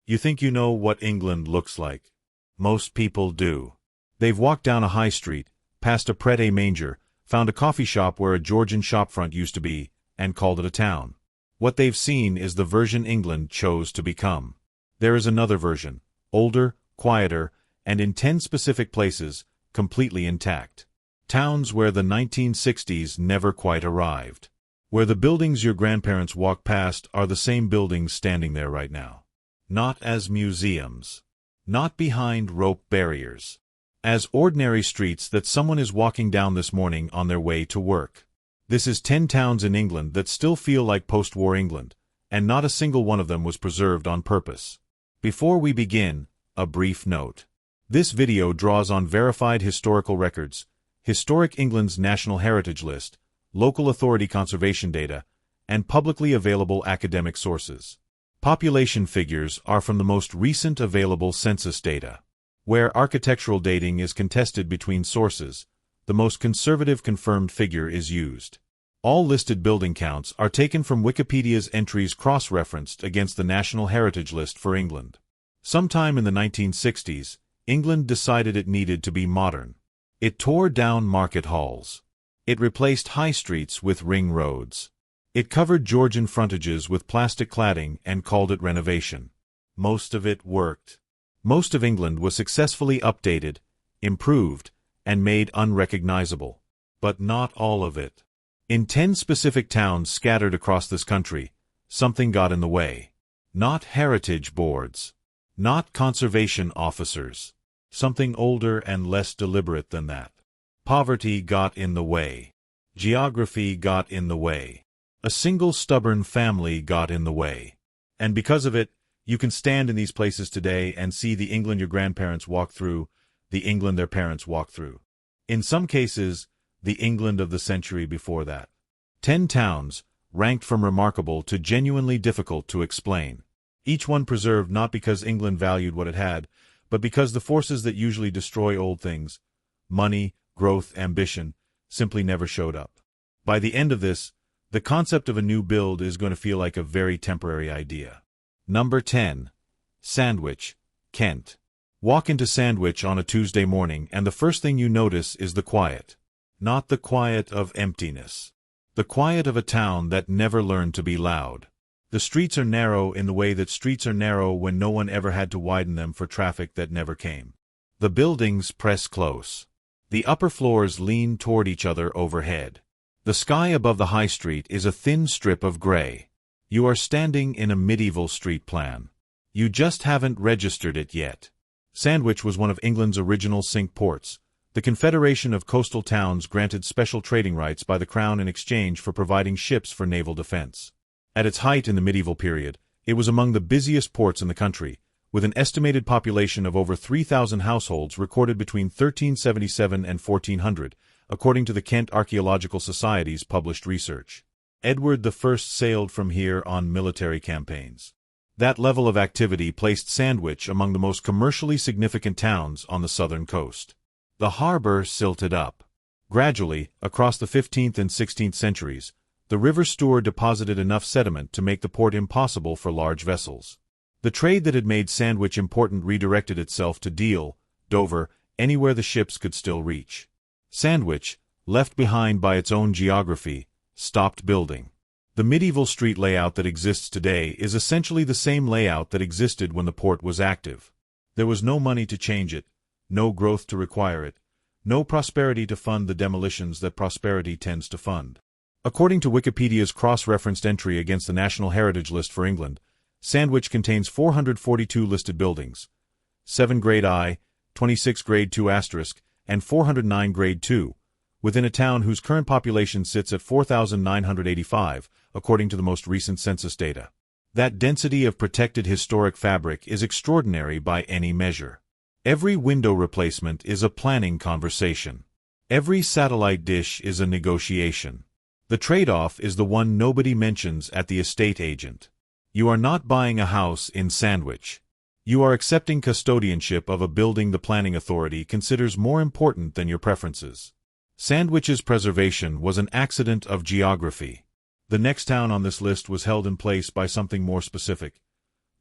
You think you know what England looks like. Most people do. They've walked down a high street, past a pret-a-manger, found a coffee shop where a Georgian shopfront used to be, and called it a town. What they've seen is the version England chose to become. There is another version, older, quieter, and in 10 specific places, completely intact. Towns where the 1960s never quite arrived. Where the buildings your grandparents walked past are the same buildings standing there right now. Not as museums. Not behind rope barriers. As ordinary streets that someone is walking down this morning on their way to work. This is 10 towns in England that still feel like post-war England, and not a single one of them was preserved on purpose. Before we begin, a brief note. This video draws on verified historical records, Historic England's National Heritage List, local authority conservation data, and publicly available academic sources. Population figures are from the most recent available census data. Where architectural dating is contested between sources, the most conservative confirmed figure is used. All listed building counts are taken from Wikipedia's entries cross-referenced against the National Heritage List for England. Sometime in the 1960s, England decided it needed to be modern. It tore down market halls. It replaced high streets with ring roads. It covered Georgian frontages with plastic cladding and called it renovation. Most of it worked. Most of England was successfully updated, improved, and made unrecognizable. But not all of it. In 10 specific towns scattered across this country, something got in the way. Not heritage boards. Not conservation officers. Something older and less deliberate than that. Poverty got in the way. Geography got in the way. A single stubborn family got in the way. And because of it, you can stand in these places today and see the England your grandparents walked through, the England their parents walked through. In some cases, the England of the century before that. 10 towns, ranked from remarkable to genuinely difficult to explain. Each one preserved not because England valued what it had, but because the forces that usually destroy old things, money, growth, ambition, simply never showed up. By the end of this, the concept of a new build is going to feel like a very temporary idea. Number 10. Sandwich, Kent. Walk into Sandwich on a Tuesday morning and the first thing you notice is the quiet. Not the quiet of emptiness. The quiet of a town that never learned to be loud. The streets are narrow in the way that streets are narrow when no one ever had to widen them for traffic that never came. The buildings press close. The upper floors lean toward each other overhead. The sky above the high street is a thin strip of gray. You are standing in a medieval street plan. You just haven't registered it yet. Sandwich was one of England's original Cinque Ports. The Confederation of Coastal Towns granted special trading rights by the Crown in exchange for providing ships for naval defense. At its height in the medieval period, it was among the busiest ports in the country, with an estimated population of over 3,000 households recorded between 1377 and 1400, according to the Kent Archaeological Society's published research. Edward I sailed from here on military campaigns. That level of activity placed Sandwich among the most commercially significant towns on the southern coast. The harbour silted up. Gradually, across the 15th and 16th centuries, the River Stour deposited enough sediment to make the port impossible for large vessels. The trade that had made Sandwich important redirected itself to Deal, Dover, anywhere the ships could still reach. Sandwich, left behind by its own geography, stopped building. The medieval street layout that exists today is essentially the same layout that existed when the port was active. There was no money to change it, no growth to require it, no prosperity to fund the demolitions that prosperity tends to fund. According to Wikipedia's cross-referenced entry against the National Heritage List for England, Sandwich contains 442 listed buildings, 7 Grade I, 26 Grade II *, and 409 Grade II, within a town whose current population sits at 4,985, according to the most recent census data. That density of protected historic fabric is extraordinary by any measure. Every window replacement is a planning conversation. Every satellite dish is a negotiation. The trade-off is the one nobody mentions at the estate agent. You are not buying a house in Sandwich. You are accepting custodianship of a building the planning authority considers more important than your preferences. Sandwich's preservation was an accident of geography. The next town on this list was held in place by something more specific.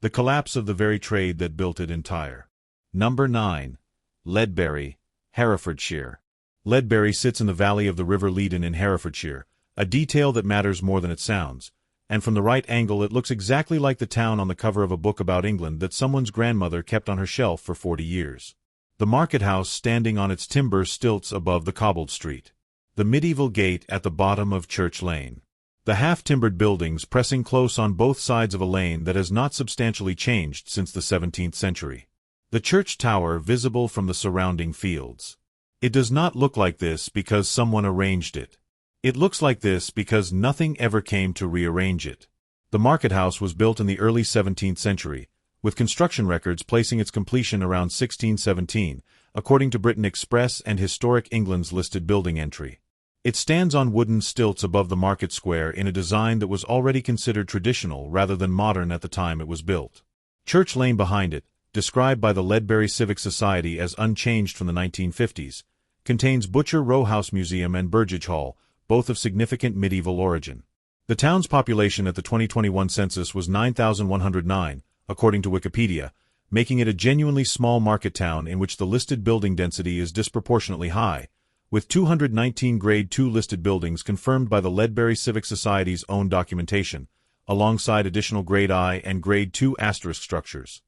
the collapse of the very trade that built it entire. Number 9. Ledbury, Herefordshire. Ledbury sits in the valley of the River Leadon in Herefordshire, a detail that matters more than it sounds, and from the right angle it looks exactly like the town on the cover of a book about England that someone's grandmother kept on her shelf for 40 years. The market house standing on its timber stilts above the cobbled street. The medieval gate at the bottom of Church Lane. The half-timbered buildings pressing close on both sides of a lane that has not substantially changed since the 17th century. The church tower visible from the surrounding fields. It does not look like this because someone arranged it. It looks like this because nothing ever came to rearrange it. The market house was built in the early 17th century, with construction records placing its completion around 1617, according to Britain Express and Historic England's listed building entry. It stands on wooden stilts above the market square in a design that was already considered traditional rather than modern at the time it was built. Church Lane behind it, described by the Ledbury Civic Society as unchanged from the 1950s, contains Butcher Row House Museum and Burgage Hall, both of significant medieval origin. The town's population at the 2021 census was 9,109, according to Wikipedia, making it a genuinely small market town in which the listed building density is disproportionately high, with 219 Grade II listed buildings confirmed by the Ledbury Civic Society's own documentation, alongside additional Grade I and Grade II asterisk structures.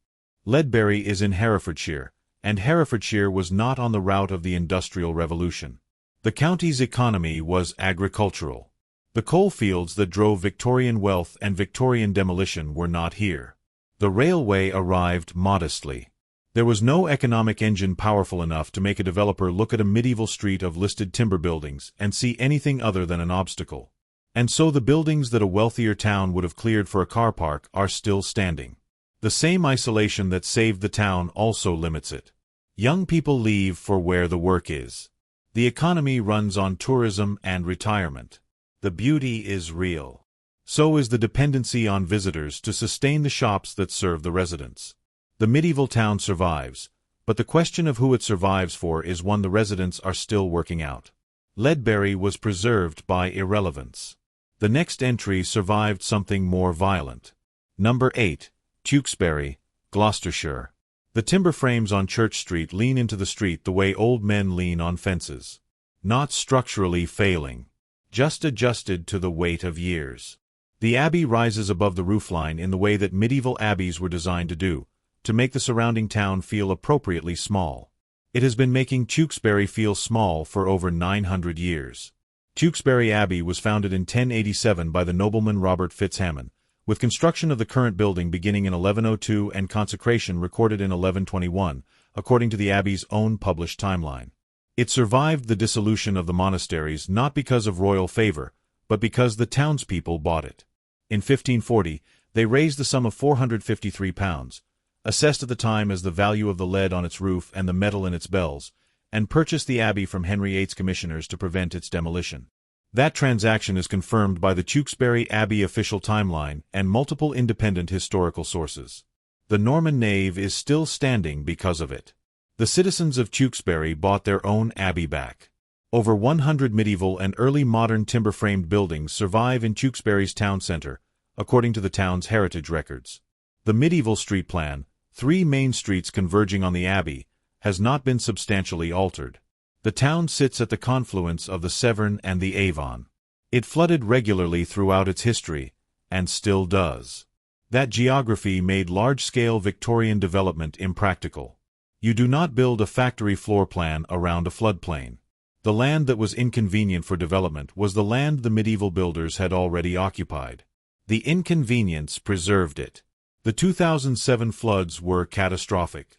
Ledbury is in Herefordshire, and Herefordshire was not on the route of the Industrial Revolution. The county's economy was agricultural. The coal fields that drove Victorian wealth and Victorian demolition were not here. The railway arrived modestly. There was no economic engine powerful enough to make a developer look at a medieval street of listed timber buildings and see anything other than an obstacle. And so the buildings that a wealthier town would have cleared for a car park are still standing. The same isolation that saved the town also limits it. Young people leave for where the work is. The economy runs on tourism and retirement. The beauty is real. So is the dependency on visitors to sustain the shops that serve the residents. The medieval town survives, but the question of who it survives for is one the residents are still working out. Ledbury was preserved by irrelevance. The next entry survived something more violent. Number 8. Tewkesbury, Gloucestershire. The timber frames on Church Street lean into the street the way old men lean on fences. Not structurally failing. Just adjusted to the weight of years. The abbey rises above the roofline in the way that medieval abbeys were designed to do, to make the surrounding town feel appropriately small. It has been making Tewkesbury feel small for over 900 years. Tewkesbury Abbey was founded in 1087 by the nobleman Robert Fitzhamon, with construction of the current building beginning in 1102 and consecration recorded in 1121, according to the abbey's own published timeline. It survived the dissolution of the monasteries not because of royal favor, but because the townspeople bought it. In 1540, they raised the sum of £453, assessed at the time as the value of the lead on its roof and the metal in its bells, and purchased the abbey from Henry VIII's commissioners to prevent its demolition. That transaction is confirmed by the Tewkesbury Abbey official timeline and multiple independent historical sources. The Norman nave is still standing because of it. The citizens of Tewkesbury bought their own abbey back. Over 100 medieval and early modern timber-framed buildings survive in Tewkesbury's town centre, according to the town's heritage records. The medieval street plan, 3 main streets converging on the abbey, has not been substantially altered. The town sits at the confluence of the Severn and the Avon. It flooded regularly throughout its history, and still does. That geography made large-scale Victorian development impractical. You do not build a factory floor plan around a floodplain. The land that was inconvenient for development was the land the medieval builders had already occupied. The inconvenience preserved it. The 2007 floods were catastrophic.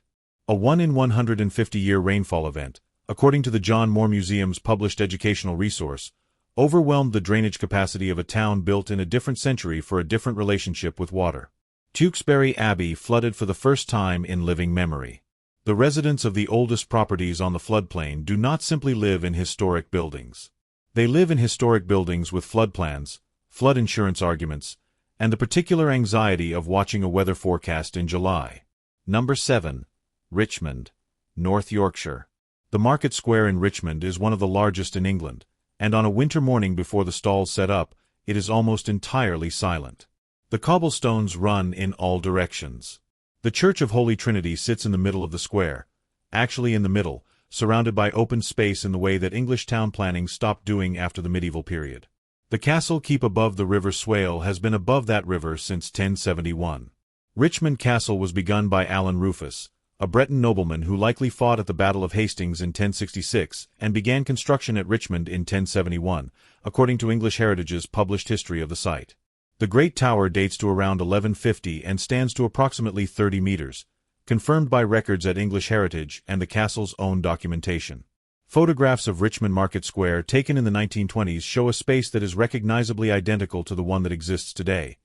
A 1 in 150-year rainfall event, according to the John Moore Museum's published educational resource, overwhelmed the drainage capacity of a town built in a different century for a different relationship with water. Tewkesbury Abbey flooded for the first time in living memory. The residents of the oldest properties on the floodplain do not simply live in historic buildings. They live in historic buildings with flood plans, flood insurance arguments, and the particular anxiety of watching a weather forecast in July. Number 7. Richmond, North Yorkshire. The market square in Richmond is one of the largest in England, and on a winter morning before the stalls set up, it is almost entirely silent. The The cobblestones run in all directions. The Church of Holy Trinity sits in the middle of the square, actually in the middle, surrounded by open space in the way that English town planning stopped doing after the medieval period. The castle keep above the River Swale has been above that river since 1071. Richmond Castle was begun by Alan Rufus, a Breton nobleman who likely fought at the Battle of Hastings in 1066 and began construction at Richmond in 1071, according to English Heritage's published history of the site. The Great Tower dates to around 1150 and stands to approximately 30 meters, confirmed by records at English Heritage and the castle's own documentation. Photographs of Richmond Market Square taken in the 1920s show a space that is recognizably identical to the one that exists today.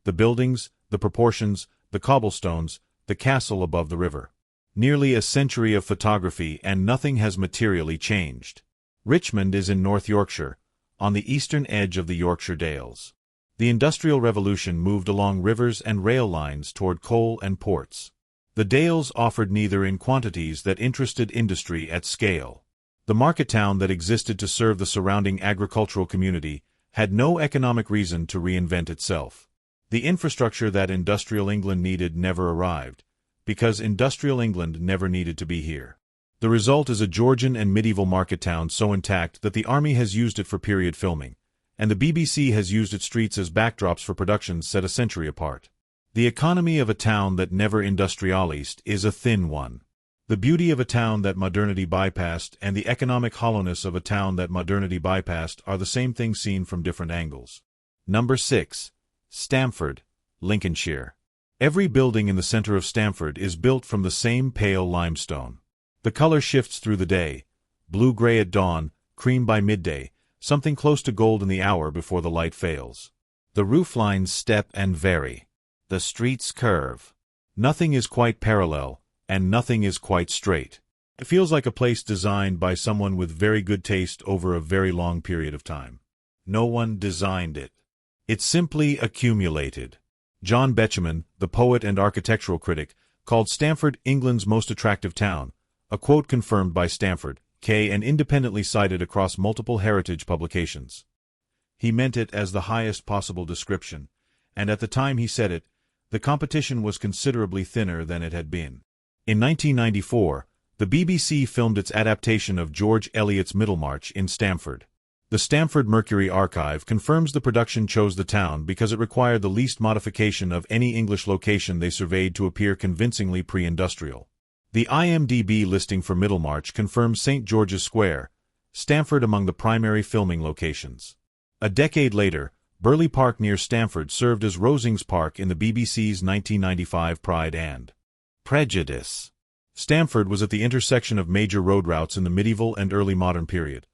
The buildings, the proportions, the cobblestones, the castle above the river. Nearly a century of photography and nothing has materially changed. Richmond is in North Yorkshire, on the eastern edge of the Yorkshire Dales. The Industrial Revolution moved along rivers and rail lines toward coal and ports. The Dales offered neither in quantities that interested industry at scale. The market town that existed to serve the surrounding agricultural community had no economic reason to reinvent itself. The infrastructure that industrial England needed never arrived, because industrial England never needed to be here. The result is a Georgian and medieval market town so intact that the army has used it for period filming, and the BBC has used its streets as backdrops for productions set a century apart. The economy of a town that never industrialized is a thin one. The beauty of a town that modernity bypassed and the economic hollowness of a town that modernity bypassed are the same thing seen from different angles. Number 6. Stamford, Lincolnshire. Every building in the center of Stamford is built from the same pale limestone. The color shifts through the day, blue-gray at dawn, cream by midday, something close to gold in the hour before the light fails. The roof lines step and vary. The streets curve. Nothing is quite parallel, and nothing is quite straight. It feels like a place designed by someone with very good taste over a very long period of time. No one designed it. It simply accumulated. John Betjeman, the poet and architectural critic, called Stamford England's most attractive town, a quote confirmed by Stamford, K. and independently cited across multiple heritage publications. He meant it as the highest possible description, and at the time he said it, the competition was considerably thinner than it had been. In 1994, the BBC filmed its adaptation of George Eliot's Middlemarch in Stamford. The Stamford Mercury Archive confirms the production chose the town because it required the least modification of any English location they surveyed to appear convincingly pre-industrial. The IMDb listing for Middlemarch confirms St. George's Square, Stamford among the primary filming locations. A decade later, Burley Park near Stamford served as Rosings Park in the BBC's 1995 Pride and Prejudice. Stamford was at the intersection of major road routes in the medieval and early modern period.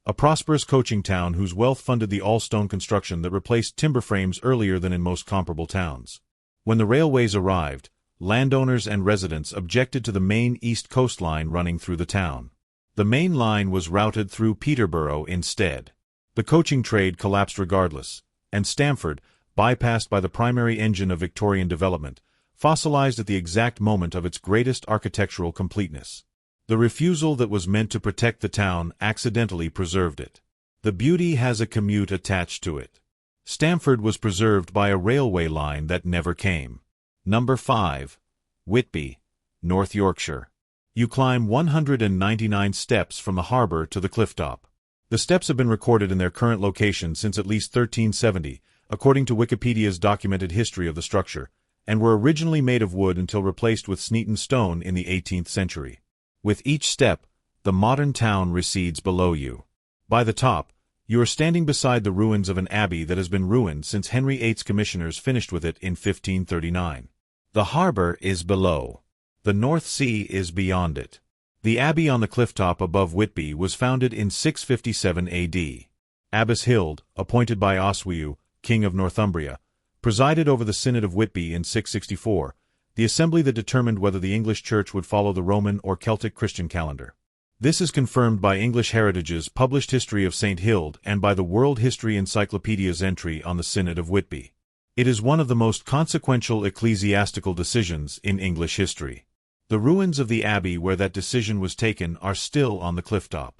A prosperous coaching town whose wealth funded the all-stone construction that replaced timber frames earlier than in most comparable towns. When the railways arrived, landowners and residents objected to the main east coast line running through the town. The main line was routed through Peterborough instead. The coaching trade collapsed regardless, and Stamford, bypassed by the primary engine of Victorian development, fossilized at the exact moment of its greatest architectural completeness. The refusal that was meant to protect the town accidentally preserved it. The beauty has a commute attached to it. Stamford was preserved by a railway line that never came. Number 5. Whitby, North Yorkshire. You climb 199 steps from the harbour to the clifftop. The steps have been recorded in their current location since at least 1370, according to Wikipedia's documented history of the structure, and were originally made of wood until replaced with Sneaton stone in the 18th century. With each step, the modern town recedes below you. By the top, you are standing beside the ruins of an abbey that has been ruined since Henry VIII's commissioners finished with it in 1539. The harbour is below. The North Sea is beyond it. The abbey on the clifftop above Whitby was founded in 657 AD. Abbess Hild, appointed by Oswiu, king of Northumbria, presided over the Synod of Whitby in 664, the assembly that determined whether the English Church would follow the Roman or Celtic Christian calendar. This is confirmed by English Heritage's published history of St. Hild and by the World History Encyclopedia's entry on the Synod of Whitby. It is one of the most consequential ecclesiastical decisions in English history. The ruins of the abbey where that decision was taken are still on the clifftop.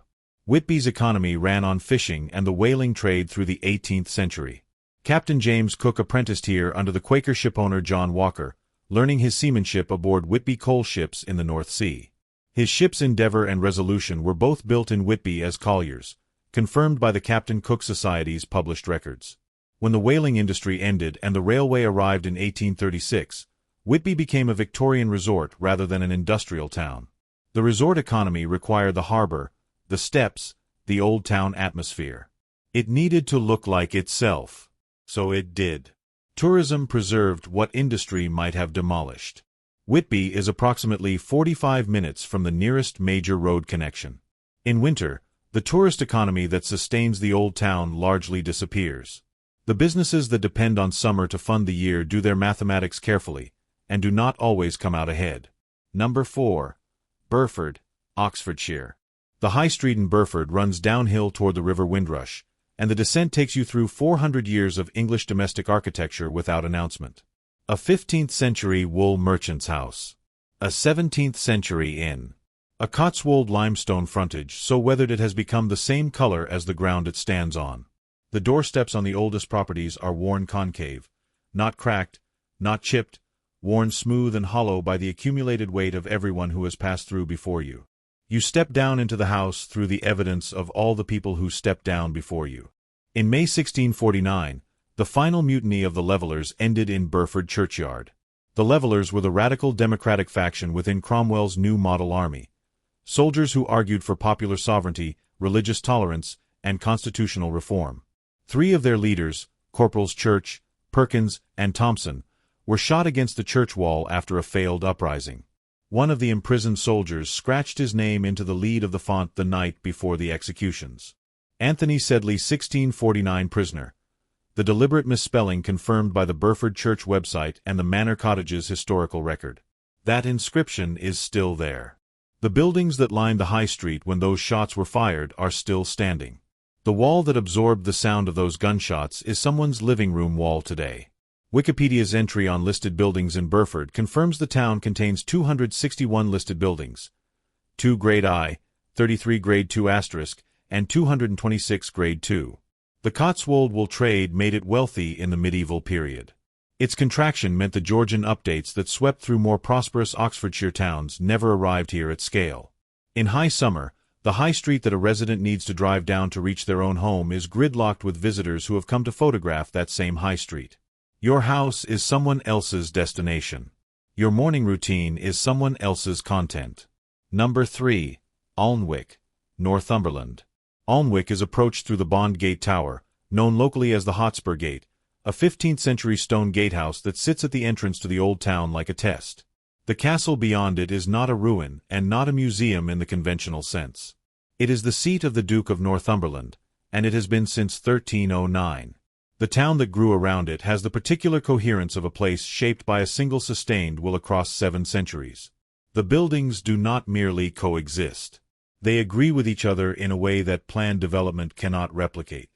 Whitby's economy ran on fishing and the whaling trade through the 18th century. Captain James Cook apprenticed here under the Quaker shipowner John Walker, learning his seamanship aboard Whitby coal ships in the North Sea. His ships Endeavour and Resolution were both built in Whitby as colliers, confirmed by the Captain Cook Society's published records. When the whaling industry ended and the railway arrived in 1836, Whitby became a Victorian resort rather than an industrial town. The resort economy required the harbour, the steps, the old town atmosphere. It needed to look like itself. So it did. Tourism preserved what industry might have demolished. Whitby is approximately 45 minutes from the nearest major road connection. In winter, the tourist economy that sustains the old town largely disappears. The businesses that depend on summer to fund the year do their mathematics carefully, and do not always come out ahead. Number 4. Burford, Oxfordshire. The High Street in Burford runs downhill toward the River Windrush, and the descent takes you through 400 years of English domestic architecture without announcement. A 15th-century wool merchant's house. A 17th-century inn. A Cotswold limestone frontage so weathered it has become the same color as the ground it stands on. The doorsteps on the oldest properties are worn concave, not cracked, not chipped, worn smooth and hollow by the accumulated weight of everyone who has passed through before you. You step down into the house through the evidence of all the people who stepped down before you. In May 1649, the final mutiny of the Levellers ended in Burford churchyard. The Levellers were the radical democratic faction within Cromwell's new model army, soldiers who argued for popular sovereignty, religious tolerance, and constitutional reform. 3 of their leaders, Corporals Church, Perkins, and Thompson, were shot against the church wall after a failed uprising. One of the imprisoned soldiers scratched his name into the lead of the font the night before the executions. Anthony Sedley, 1649 prisoner. The deliberate misspelling confirmed by the Burford Church website and the Manor Cottage's historical record. That inscription is still there. The buildings that lined the High Street when those shots were fired are still standing. The wall that absorbed the sound of those gunshots is someone's living room wall today. Wikipedia's entry on listed buildings in Burford confirms the town contains 261 listed buildings, 2 Grade I, 33 Grade II*, and 226 Grade II. The Cotswold wool trade made it wealthy in the medieval period. Its contraction meant the Georgian updates that swept through more prosperous Oxfordshire towns never arrived here at scale. In high summer, the high street that a resident needs to drive down to reach their own home is gridlocked with visitors who have come to photograph that same high street. Your house is someone else's destination. Your morning routine is someone else's content. Number 3. Alnwick, Northumberland. Alnwick is approached through the Bond Gate Tower, known locally as the Hotspur Gate, a 15th-century stone gatehouse that sits at the entrance to the old town like a test. The castle beyond it is not a ruin and not a museum in the conventional sense. It is the seat of the Duke of Northumberland, and it has been since 1309. The town that grew around it has the particular coherence of a place shaped by a single sustained will across 7 centuries. The buildings do not merely coexist. They agree with each other in a way that planned development cannot replicate.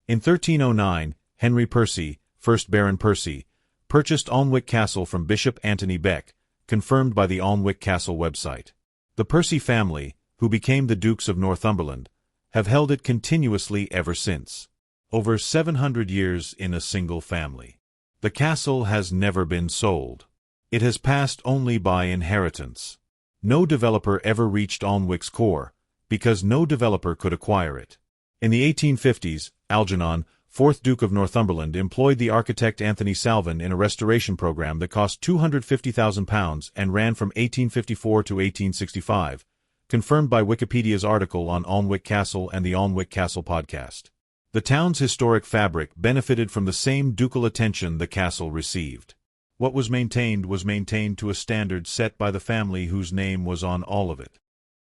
In 1309, Henry Percy, 1st Baron Percy, purchased Alnwick Castle from Bishop Anthony Beck, confirmed by the Alnwick Castle website. The Percy family, who became the Dukes of Northumberland, have held it continuously ever since. Over 700 years in a single family. The castle has never been sold. It has passed only by inheritance. No developer ever reached Alnwick's core, because no developer could acquire it. In the 1850s, Algernon, 4th Duke of Northumberland, employed the architect Anthony Salvin in a restoration program that cost £250,000 and ran from 1854 to 1865, confirmed by Wikipedia's article on Alnwick Castle and the Alnwick Castle podcast. The town's historic fabric benefited from the same ducal attention the castle received. What was maintained to a standard set by the family whose name was on all of it.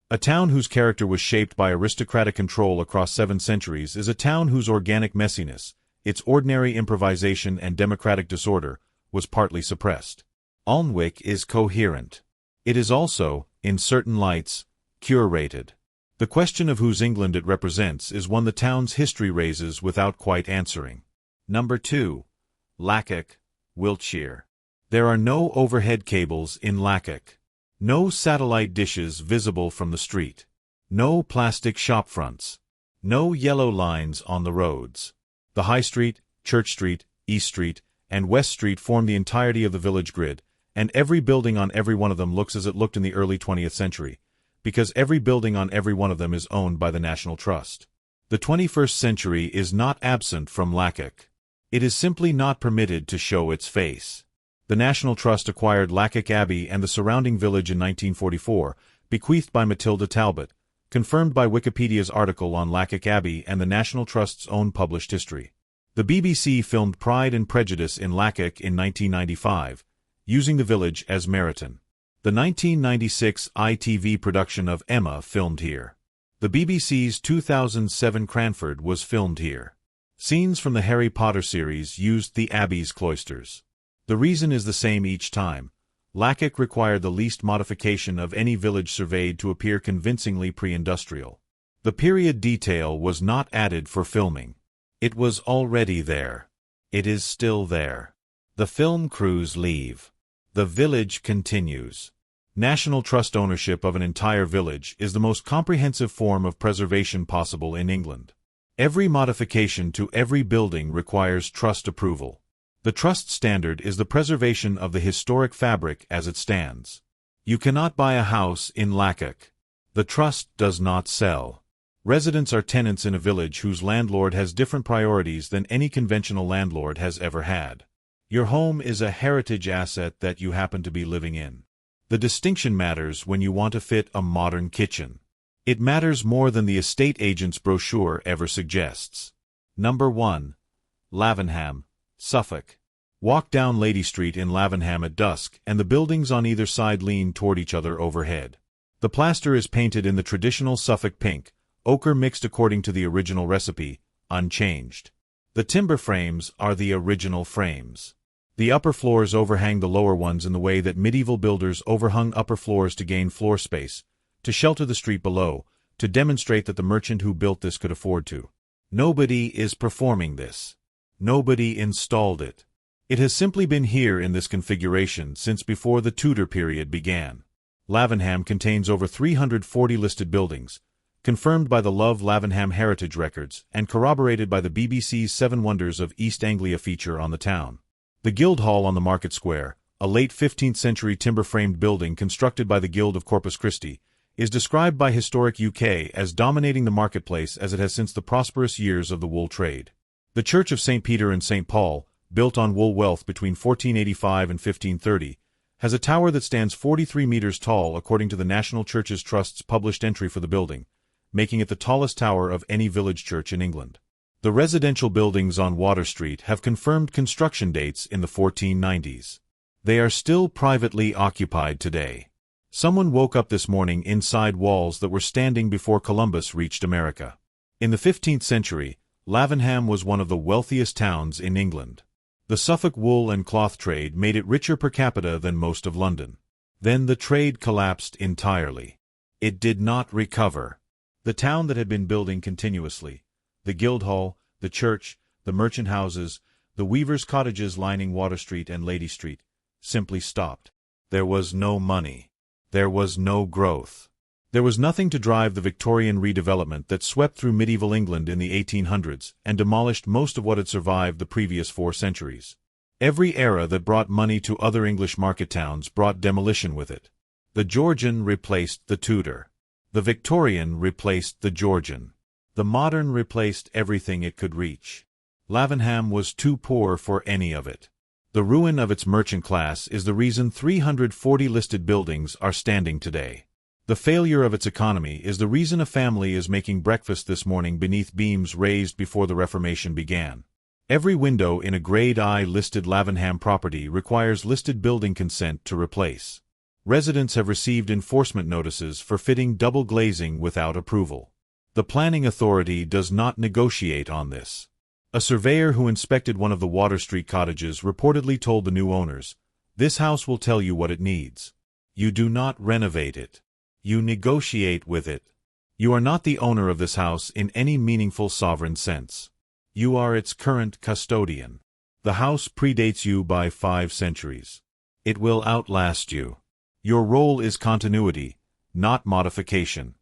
A town whose character was shaped by aristocratic control across 7 centuries is a town whose organic messiness, its ordinary improvisation and democratic disorder, was partly suppressed. Alnwick is coherent. It is also, in certain lights, curated. The question of whose England it represents is one the town's history raises without quite answering. Number 2. Lacock, Wiltshire. There are no overhead cables in Lacock. No satellite dishes visible from the street. No plastic shop fronts. No yellow lines on the roads. The High Street, Church Street, East Street, and West Street form the entirety of the village grid, and every building on every one of them looks as it looked in the early 20th century, because every building on every one of them is owned by the National Trust. The 21st century is not absent from Lacock. It is simply not permitted to show its face. The National Trust acquired Lacock Abbey and the surrounding village in 1944, bequeathed by Matilda Talbot, confirmed by Wikipedia's article on Lacock Abbey and the National Trust's own published history. The BBC filmed Pride and Prejudice in Lacock in 1995, using the village as Meriton. The 1996 ITV production of Emma filmed here. The BBC's 2007 Cranford was filmed here. Scenes from the Harry Potter series used the Abbey's cloisters. The reason is the same each time. Lacock required the least modification of any village surveyed to appear convincingly pre-industrial. The period detail was not added for filming. It was already there. It is still there. The film crews leave. The village continues. National Trust ownership of an entire village is the most comprehensive form of preservation possible in England. Every modification to every building requires trust approval. The trust standard is the preservation of the historic fabric as it stands. You cannot buy a house in Lacock. The trust does not sell. Residents are tenants in a village whose landlord has different priorities than any conventional landlord has ever had. Your home is a heritage asset that you happen to be living in. The distinction matters when you want to fit a modern kitchen. It matters more than the estate agent's brochure ever suggests. Number 1. Lavenham, Suffolk. Walk down Lady Street in Lavenham at dusk, and the buildings on either side lean toward each other overhead. The plaster is painted in the traditional Suffolk pink, ochre mixed according to the original recipe, unchanged. The timber frames are the original frames. The upper floors overhang the lower ones in the way that medieval builders overhung upper floors to gain floor space, to shelter the street below, to demonstrate that the merchant who built this could afford to. Nobody is performing this. Nobody installed it. It has simply been here in this configuration since before the Tudor period began. Lavenham contains over 340 listed buildings, confirmed by the Love Lavenham Heritage Records and corroborated by the BBC's 7 Wonders of East Anglia feature on the town. The Guildhall on the Market Square, a late 15th century timber-framed building constructed by the Guild of Corpus Christi, is described by Historic UK as dominating the marketplace as it has since the prosperous years of the wool trade. The Church of St. Peter and St. Paul, built on wool wealth between 1485 and 1530, has a tower that stands 43 meters tall according to the National Churches Trust's published entry for the building, making it the tallest tower of any village church in England. The residential buildings on Water Street have confirmed construction dates in the 1490s. They are still privately occupied today. Someone woke up this morning inside walls that were standing before Columbus reached America. In the 15th century, Lavenham was one of the wealthiest towns in England. The Suffolk wool and cloth trade made it richer per capita than most of London. Then the trade collapsed entirely. It did not recover. The town that had been building continuously, the Guildhall, the church, the merchant houses, the weavers' cottages lining Water Street and Lady Street, simply stopped. There was no money. There was no growth. There was nothing to drive the Victorian redevelopment that swept through medieval England in the 1800s and demolished most of what had survived the previous 4 centuries. Every era that brought money to other English market towns brought demolition with it. The Georgian replaced the Tudor. The Victorian replaced the Georgian. The modern replaced everything it could reach. Lavenham was too poor for any of it. The ruin of its merchant class is the reason 340 listed buildings are standing today. The failure of its economy is the reason a family is making breakfast this morning beneath beams raised before the Reformation began. Every window in a Grade I listed Lavenham property requires listed building consent to replace. Residents have received enforcement notices for fitting double glazing without approval. The planning authority does not negotiate on this. A surveyor who inspected one of the Water Street cottages reportedly told the new owners, "This house will tell you what it needs. You do not renovate it. You negotiate with it. You are not the owner of this house in any meaningful sovereign sense. You are its current custodian. The house predates you by 5 centuries. It will outlast you. Your role is continuity, not modification."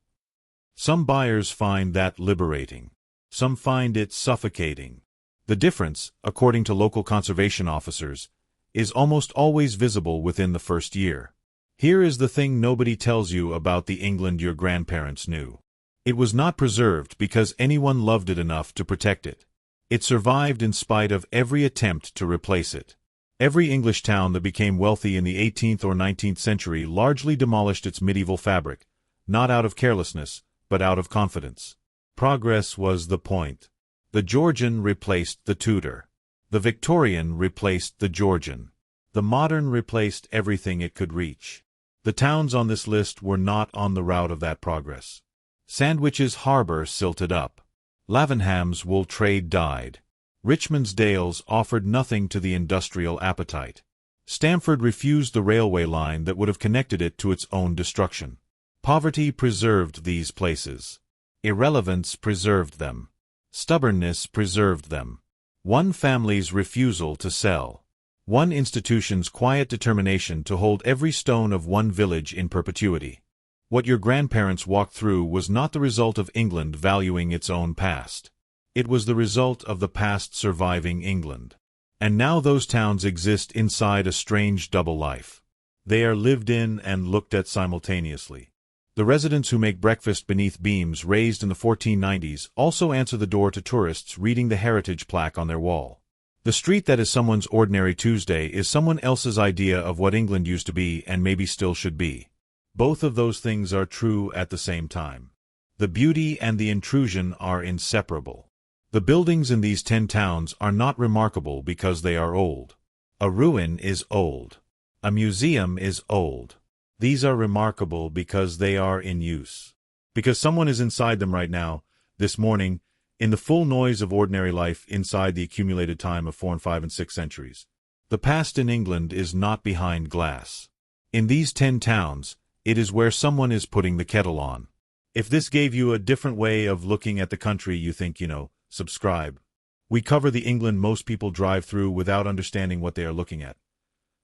Some buyers find that liberating. Some find it suffocating. The difference, according to local conservation officers, is almost always visible within the first year. Here is the thing nobody tells you about the England your grandparents knew. It was not preserved because anyone loved it enough to protect it. It survived in spite of every attempt to replace it. Every English town that became wealthy in the 18th or 19th century largely demolished its medieval fabric, not out of carelessness, but out of confidence. Progress was the point. The Georgian replaced the Tudor. The Victorian replaced the Georgian. The modern replaced everything it could reach. The towns on this list were not on the route of that progress. Sandwich's harbour silted up. Lavenham's wool trade died. Richmond's dales offered nothing to the industrial appetite. Stamford refused the railway line that would have connected it to its own destruction. Poverty preserved these places. Irrelevance preserved them. Stubbornness preserved them. One family's refusal to sell. One institution's quiet determination to hold every stone of one village in perpetuity. What your grandparents walked through was not the result of England valuing its own past. It was the result of the past surviving England. And now those towns exist inside a strange double life. They are lived in and looked at simultaneously. The residents who make breakfast beneath beams raised in the 1490s also answer the door to tourists reading the heritage plaque on their wall. The street that is someone's ordinary Tuesday is someone else's idea of what England used to be and maybe still should be. Both of those things are true at the same time. The beauty and the intrusion are inseparable. The buildings in these 10 towns are not remarkable because they are old. A ruin is old. A museum is old. These are remarkable because they are in use. Because someone is inside them right now, this morning, in the full noise of ordinary life inside the accumulated time of 4 and 5 and 6 centuries. The past in England is not behind glass. In these 10 towns, it is where someone is putting the kettle on. If this gave you a different way of looking at the country you think you know, subscribe. We cover the England most people drive through without understanding what they are looking at.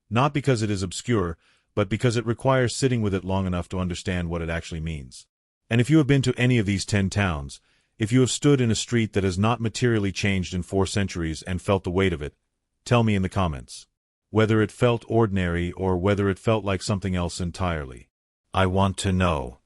Not because it is obscure, but because it requires sitting with it long enough to understand what it actually means. And if you have been to any of these 10 towns, if you have stood in a street that has not materially changed in 4 centuries and felt the weight of it, tell me in the comments. Whether it felt ordinary or whether it felt like something else entirely. I want to know.